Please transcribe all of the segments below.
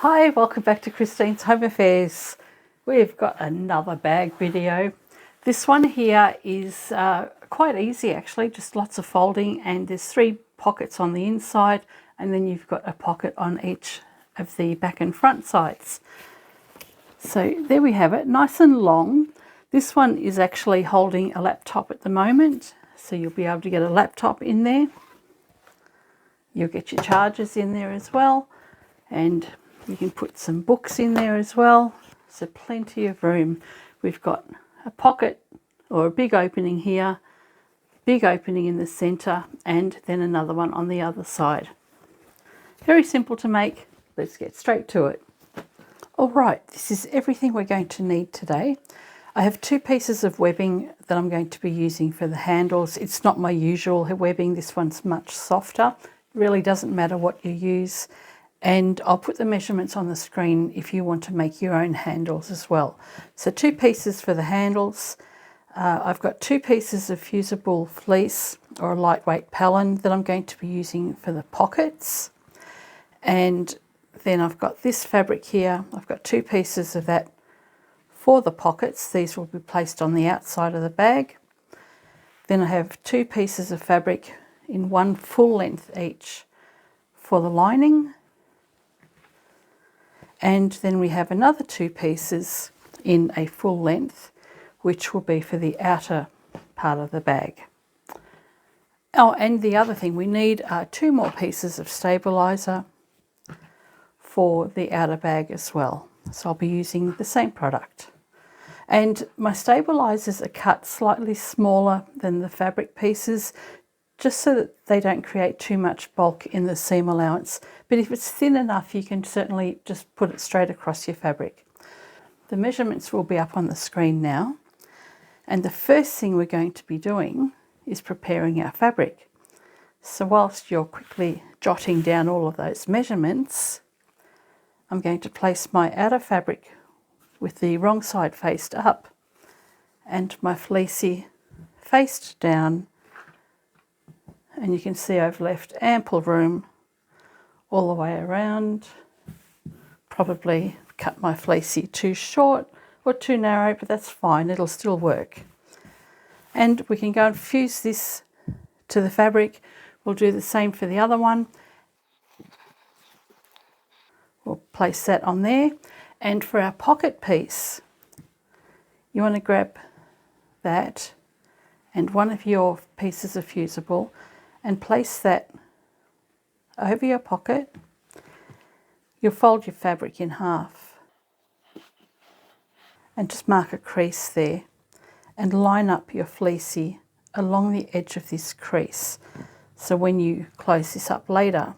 Hi, welcome back to Christine's Home Affairs. We've got another bag video. This one here is quite easy actually, just lots of folding, and there's 3 pockets on the inside, and then you've got a pocket on each of the back and front sides. So there we have it, nice and long. This one is actually holding a laptop at the moment, so you'll be able to get a laptop in there. You'll get your chargers in there as well, and you can put some books in there as well, so plenty of room. We've got a pocket or a big opening here, big opening in the centre, and then another one on the other side. Very simple to make. Let's get straight to it. All right, this is everything we're going to need today. I have 2 pieces of webbing that I'm going to be using for the handles. It's not my usual webbing. This one's much softer. It really doesn't matter what you use. And I'll put the measurements on the screen if you want to make your own handles as well. So 2 pieces for the handles. I've got 2 pieces of fusible fleece or a lightweight palin that I'm going to be using for the pockets. And then I've got this fabric here. I've got 2 pieces of that for the pockets. These will be placed on the outside of the bag. Then I have 2 pieces of fabric in 1 full length each for the lining. And then we have another 2 pieces in a full length, which will be for the outer part of the bag. Oh, and the other thing we need are 2 more pieces of stabiliser for the outer bag as well. So I'll be using the same product. And my stabilisers are cut slightly smaller than the fabric pieces, just so that they don't create too much bulk in the seam allowance. But if it's thin enough, you can certainly just put it straight across your fabric. The measurements will be up on the screen now. And the first thing we're going to be doing is preparing our fabric. So whilst you're quickly jotting down all of those measurements, I'm going to place my outer fabric with the wrong side faced up and my fleecy faced down. And you can see I've left ample room all the way around. Probably cut my fleecy too short or too narrow, but that's fine, it'll still work. And we can go and fuse this to the fabric. We'll do the same for the other one. We'll place that on there. And for our pocket piece, you want to grab that and one of your pieces of fusible and place that over your pocket. You'll fold your fabric in half and just mark a crease there and line up your fleecy along the edge of this crease. So when you close this up later,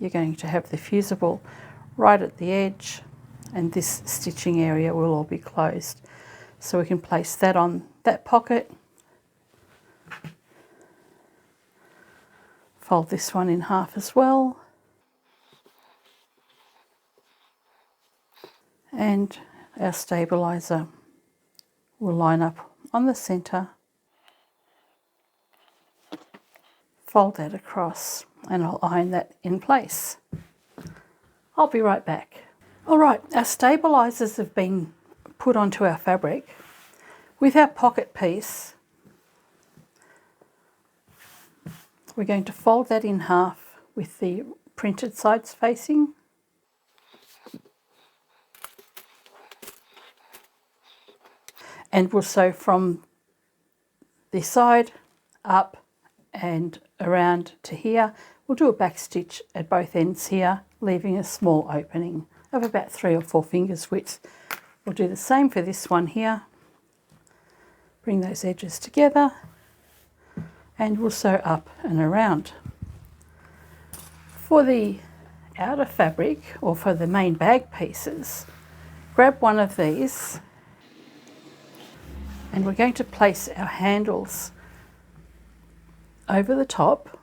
you're going to have the fusible right at the edge, and this stitching area will all be closed. So we can place that on that pocket. Fold this one in half as well. And our stabiliser will line up on the centre. Fold that across and I'll iron that in place. I'll be right back. All right, our stabilisers have been put onto our fabric. With our pocket piece, we're going to fold that in half with the printed sides facing. And we'll sew from this side up and around to here. We'll do a back stitch at both ends here, leaving a small opening of about 3 or 4 fingers width. We'll do the same for this one here. Bring those edges together and we'll sew up and around. For the outer fabric, or for the main bag pieces, grab one of these and we're going to place our handles over the top.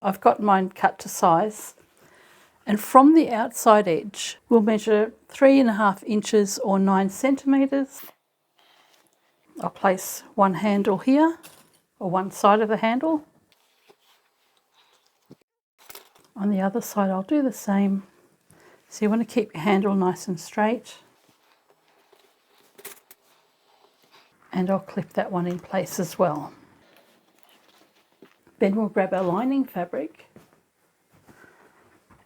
I've got mine cut to size, and from the outside edge we'll measure 3.5 inches or 9 centimetres. I'll place one handle here, or one side of the handle, On the other side I'll do the same. So you want to keep your handle nice and straight. And I'll clip that one in place as well. Then we'll grab our lining fabric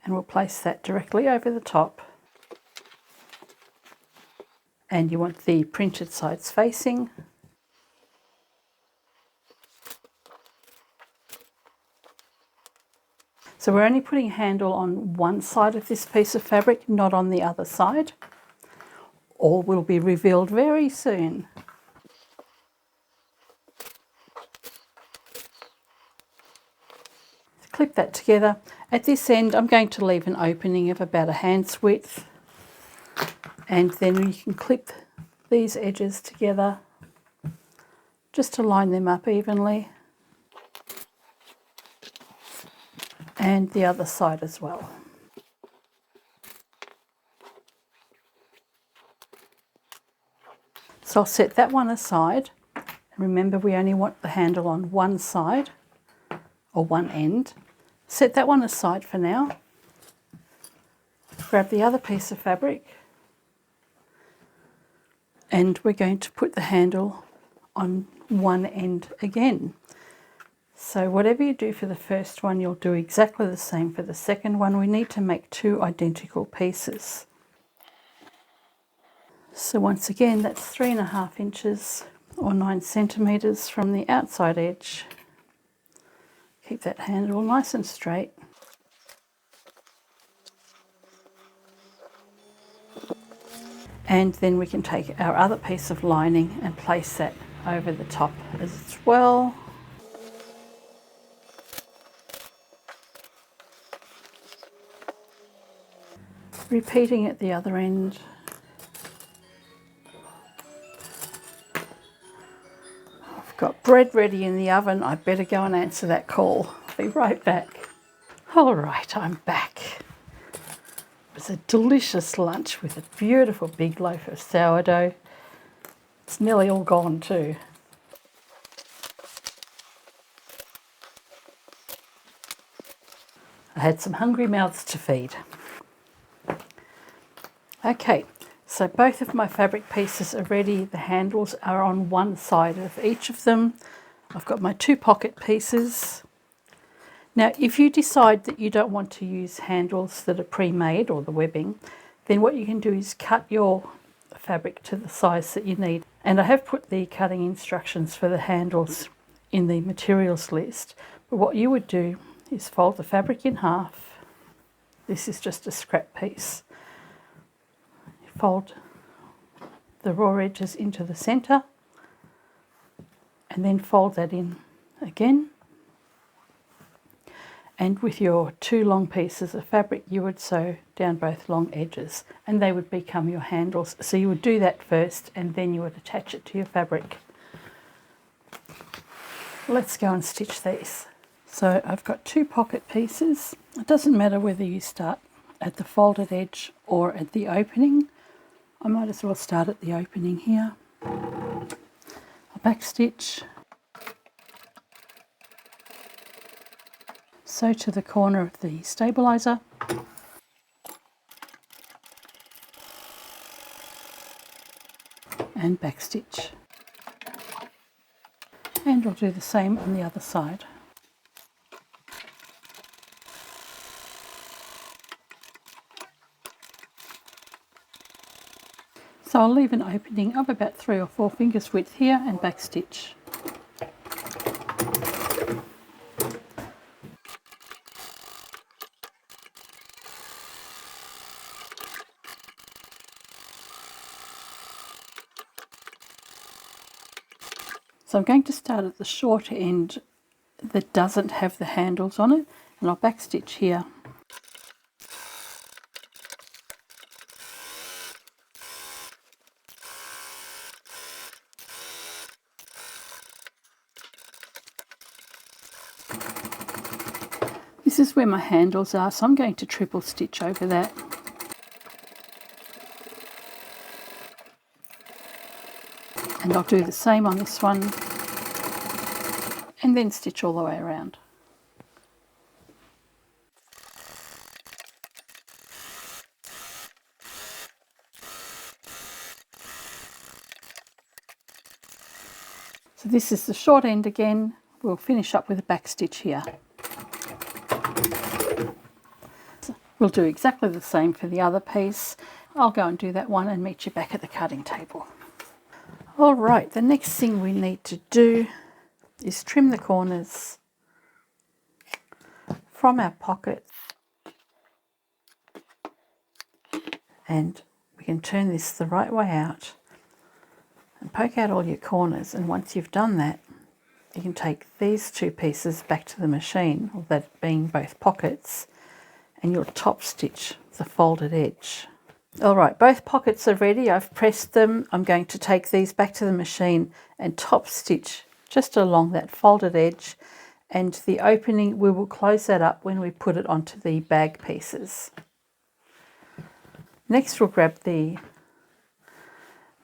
and we'll place that directly over the top. And you want the printed sides facing. So we're only putting a handle on one side of this piece of fabric, not on the other side. All will be revealed very soon. Clip that together. At this end I'm going to leave an opening of about a hand's width, and then you can clip these edges together just to line them up evenly, and the other side as well. So I'll set that one aside. Remember, we only want the handle on one side or one end. Set that one aside for now. Grab the other piece of fabric and we're going to put the handle on one end again. So whatever you do for the first one, you'll do exactly the same for the second one. We need to make two identical pieces. So once again, that's 3.5 inches or 9 centimeters from the outside edge. Keep that handle nice and straight. And then we can take our other piece of lining and place that over the top as well. Repeating at the other end. I've got bread ready in the oven. I better go and answer that call. I'll be right back. All right, I'm back. It was a delicious lunch with a beautiful big loaf of sourdough. It's nearly all gone too. I had some hungry mouths to feed. Okay, so both of my fabric pieces are ready. The handles are on one side of each of them. I've got my 2 pocket pieces. Now, if you decide that you don't want to use handles that are pre-made or the webbing, then what you can do is cut your fabric to the size that you need. And I have put the cutting instructions for the handles in the materials list. But what you would do is fold the fabric in half. This is just a scrap piece. Fold the raw edges into the center and then fold that in again. And with your 2 long pieces of fabric, you would sew down both long edges and they would become your handles. So you would do that first and then you would attach it to your fabric. Let's go and stitch these. So I've got 2 pocket pieces. It doesn't matter whether you start at the folded edge or at the opening. I might as well start at the opening here. I'll back stitch. Sew to the corner of the stabilizer. And back stitch. And we'll do the same on the other side. So I'll leave an opening of about 3 or 4 fingers width here and back stitch. So I'm going to start at the short end that doesn't have the handles on it, and I'll back stitch here. This is where my handles are, so I'm going to triple stitch over that. And I'll do the same on this one and then stitch all the way around. So this is the short end again. We'll finish up with a back stitch here. We'll do exactly the same for the other piece. I'll go and do that one and meet you back at the cutting table. All right, the next thing we need to do is trim the corners from our pocket, and we can turn this the right way out and poke out all your corners. And once you've done that, you can take these two pieces back to the machine, or that being both pockets, and you'll top stitch the folded edge. All right, both pockets are ready. I've pressed them. I'm going to take these back to the machine and top stitch just along that folded edge, and the opening, we will close that up when we put it onto the bag pieces. Next, we'll grab the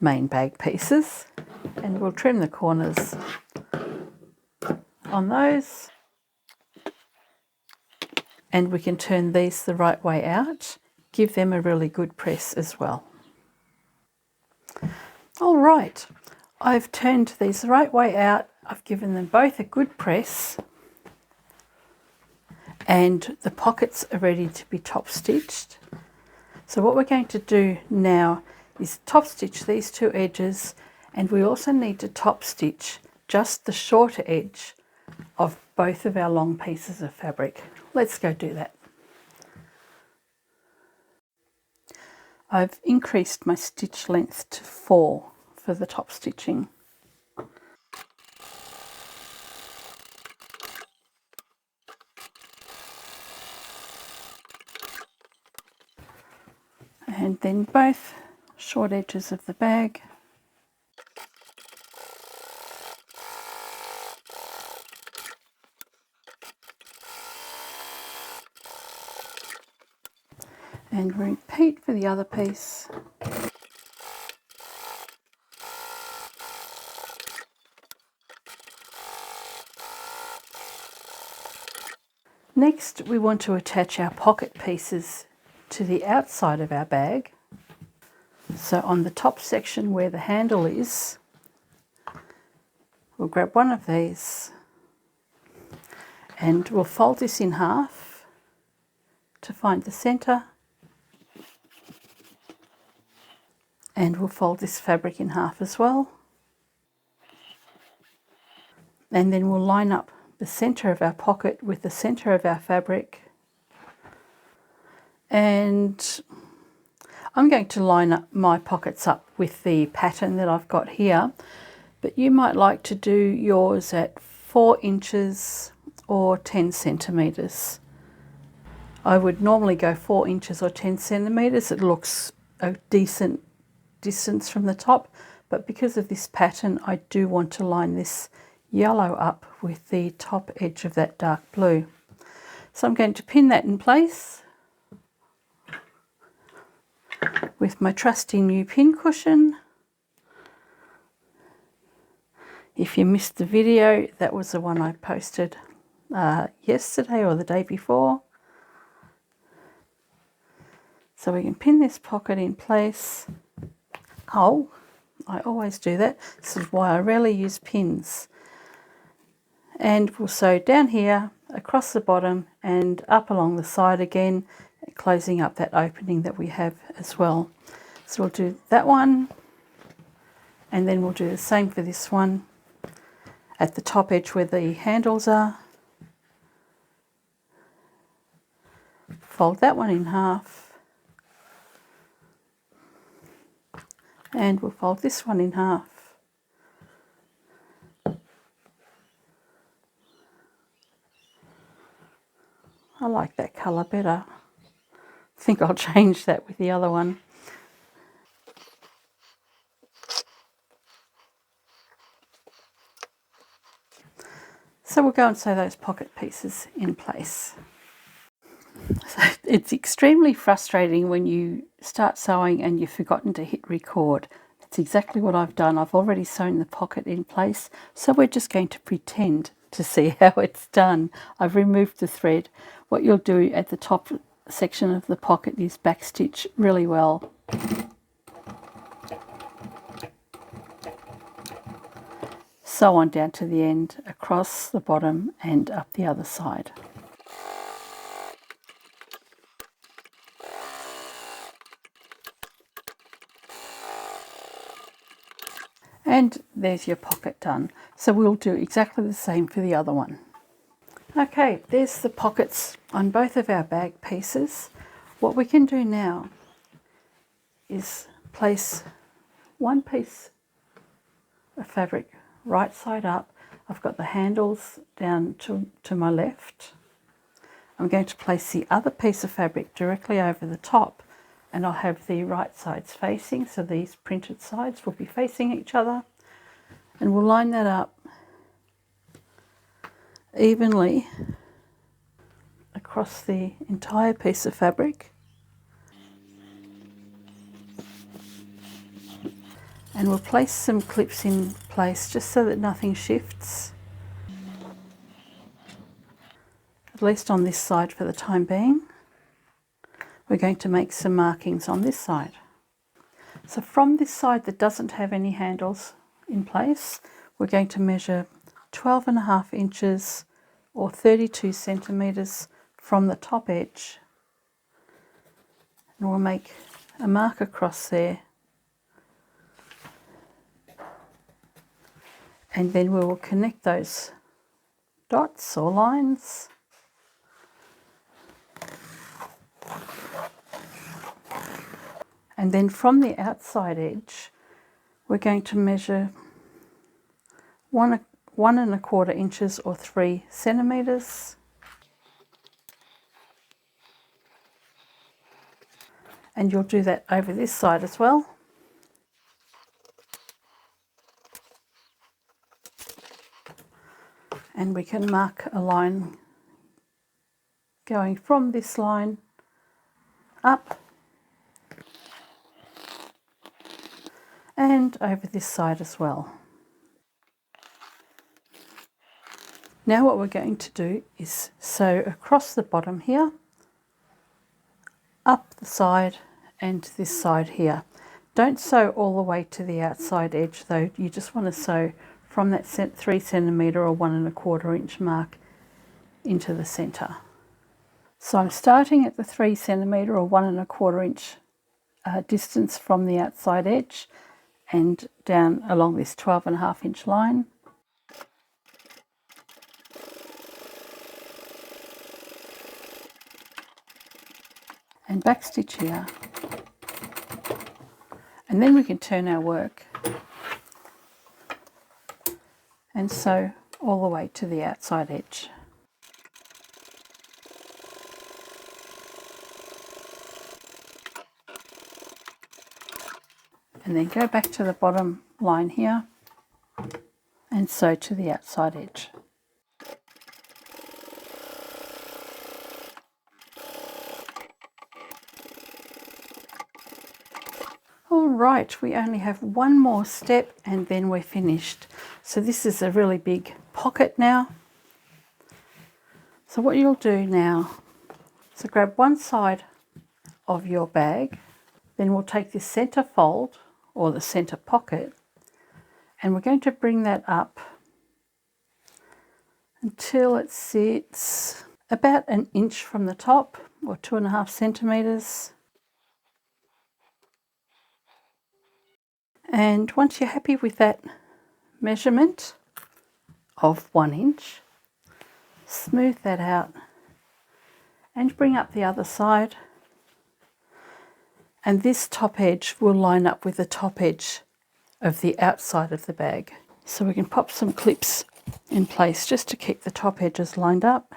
main bag pieces and we'll trim the corners on those, and we can turn these the right way out. Give them a really good press as well. All right, I've turned these the right way out. I've given them both a good press, and the pockets are ready to be top stitched. So what we're going to do now is top stitch these two edges, and we also need to top stitch just the shorter edge of both of our long pieces of fabric. Let's go do that. I've increased my stitch length to 4 for the top stitching. And then both short edges of the bag. And repeat for the other piece. Next, we want to attach our pocket pieces to the outside of our bag. So on the top section where the handle is, we'll grab one of these and we'll fold this in half to find the center, and we'll fold this fabric in half as well, and then we'll line up the center of our pocket with the center of our fabric. And I'm going to line up my pockets up with the pattern that I've got here, but you might like to do yours at 4 inches or 10 centimeters. I would normally go 4 inches or 10 centimeters. It looks a decent distance from the top, but because of this pattern, I do want to line this yellow up with the top edge of that dark blue. So I'm going to pin that in place with my trusty new pin cushion. If you missed the video, that was the one I posted yesterday or the day before. So we can pin this pocket in place. Oh, I always do that. This is why I rarely use pins. And we'll sew down here, across the bottom and up along the side again, closing up that opening that we have as well. So we'll do that one, and then we'll do the same for this one at the top edge where the handles are. Fold that one in half, and we'll fold this one in half. I like that colour better. I think I'll change that with the other one. So we'll go and sew those pocket pieces in place. So it's extremely frustrating when you start sewing and you've forgotten to hit record. That's exactly what I've done. I've already sewn the pocket in place, so we're just going to pretend to see how it's done. I've removed the thread. What you'll do at the top section of the pocket is backstitch really well. so on down to the end, across the bottom and up the other side. And there's your pocket done. So we'll do exactly the same for the other one. Okay, there's the pockets on both of our bag pieces. What we can do now is place one piece of fabric right side up. I've got the handles down to my left. I'm going to place the other piece of fabric directly over the top, and I'll have the right sides facing, so these printed sides will be facing each other, and we'll line that up evenly across the entire piece of fabric. And we'll place some clips in place just so that nothing shifts, at least on this side for the time being. We're going to make some markings on this side. So from this side that doesn't have any handles in place, we're going to measure 12.5 inches or 32 centimetres from the top edge, and we'll make a mark across there, and then we will connect those dots or lines. And then from the outside edge, we're going to measure 1.25 inches or 3 centimetres. And you'll do that over this side as well. And we can mark a line going from this line up and over this side as well. Now what we're going to do is sew across the bottom here, up the side and this side here. Don't sew all the way to the outside edge though, you just want to sew from that 3 centimetre or 1.25 inch mark into the centre. So I'm starting at the 3 centimetre or 1.25 inch distance from the outside edge and down along this 12.5 inch line. And backstitch here. And then we can turn our work and sew all the way to the outside edge. And then go back to the bottom line here and sew to the outside edge. All right, we only have one more step and then we're finished. So this is a really big pocket now. So what you'll do now, so grab one side of your bag, then we'll take this center fold or the center pocket, and we're going to bring that up until it sits about 1 inch from the top or 2.5 centimetres. And once you're happy with that measurement of 1 inch, smooth that out and bring up the other side. And this top edge will line up with the top edge of the outside of the bag. So we can pop some clips in place just to keep the top edges lined up.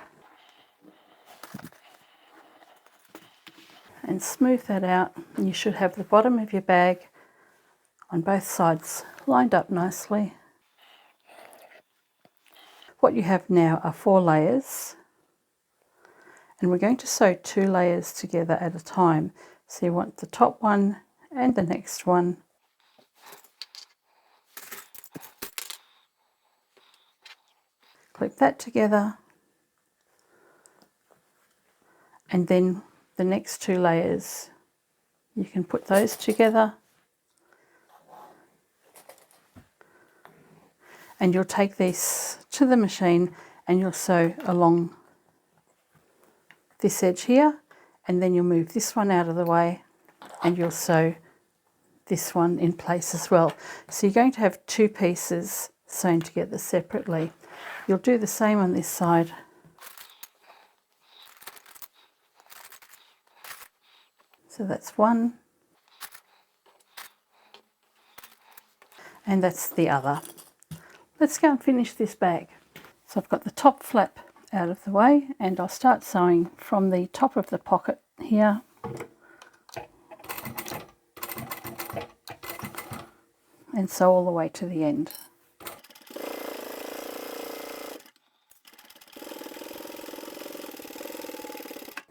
And smooth that out, and you should have the bottom of your bag on both sides lined up nicely. What you have now are 4 layers, and we're going to sew 2 layers together at a time. So you want the top one and the next one. Clip that together, and then the next 2 layers, you can put those together. and you'll take this to the machine and you'll sew along this edge here, and then you'll move this one out of the way and you'll sew this one in place as well. So you're going to have two pieces sewn together separately. You'll do the same on this side. So that's one, and that's the other. Let's go and finish this bag. So I've got the top flap out of the way, and I'll start sewing from the top of the pocket here. And sew all the way to the end.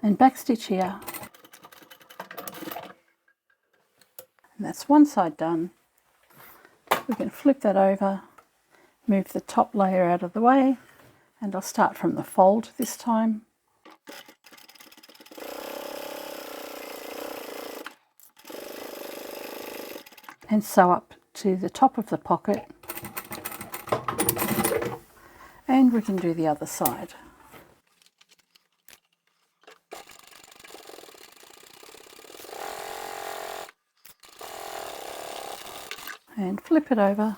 And backstitch here. And that's one side done. We can flip that over, move the top layer out of the way, and I'll start from the fold this time. And sew up to the top of the pocket, and we can do the other side. And flip it over.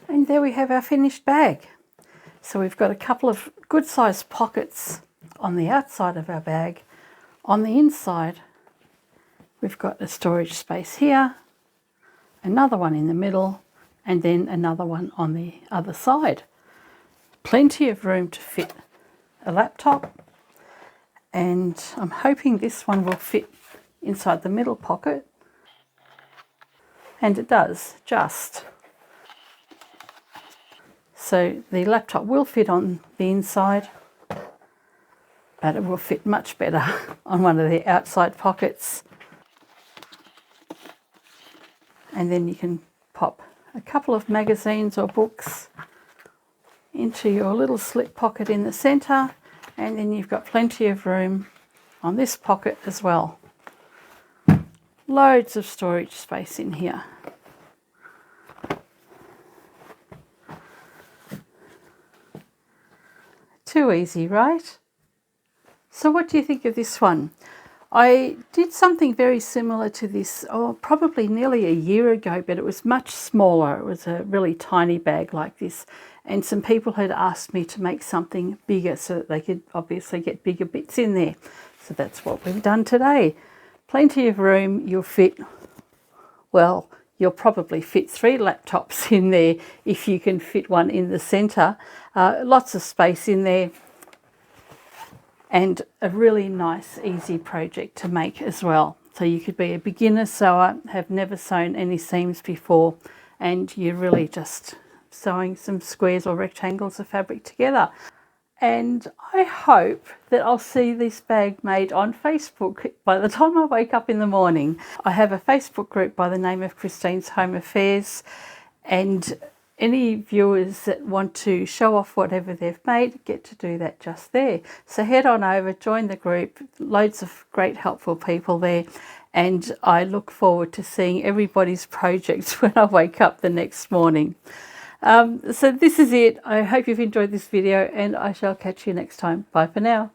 And there we have our finished bag. So we've got a couple of good sized pockets on the outside of our bag. On the inside, we've got a storage space here, another one in the middle, and then another one on the other side. Plenty of room to fit a laptop, and I'm hoping this one will fit inside the middle pocket, and it does, just. So the laptop will fit on the inside, but it will fit much better on one of the outside pockets. And then you can pop a couple of magazines or books into your little slip pocket in the centre, and then you've got plenty of room on this pocket as well. Loads of storage space in here. Too easy, right? So what do you think of this one? I did something very similar to this, probably nearly a year ago, but it was much smaller. It was a really tiny bag like this, and some people had asked me to make something bigger so that they could obviously get bigger bits in there. So that's what we've done today. Plenty of room. You'll fit, well, you'll probably fit 3 laptops in there if you can fit one in the centre. Lots of space in there, and a really nice, easy project to make as well. So you could be a beginner sewer, have never sewn any seams before, and you're really just sewing some squares or rectangles of fabric together. And I hope that I'll see this bag made on Facebook by the time I wake up in the morning. I have a Facebook group by the name of Christine's Home Affairs, and any viewers that want to show off whatever they've made get to do that just there. So head on over, join the group, loads of great helpful people there, and I look forward to seeing everybody's projects when I wake up the next morning. So this is it. I hope you've enjoyed this video, and I shall catch you next time. Bye for now.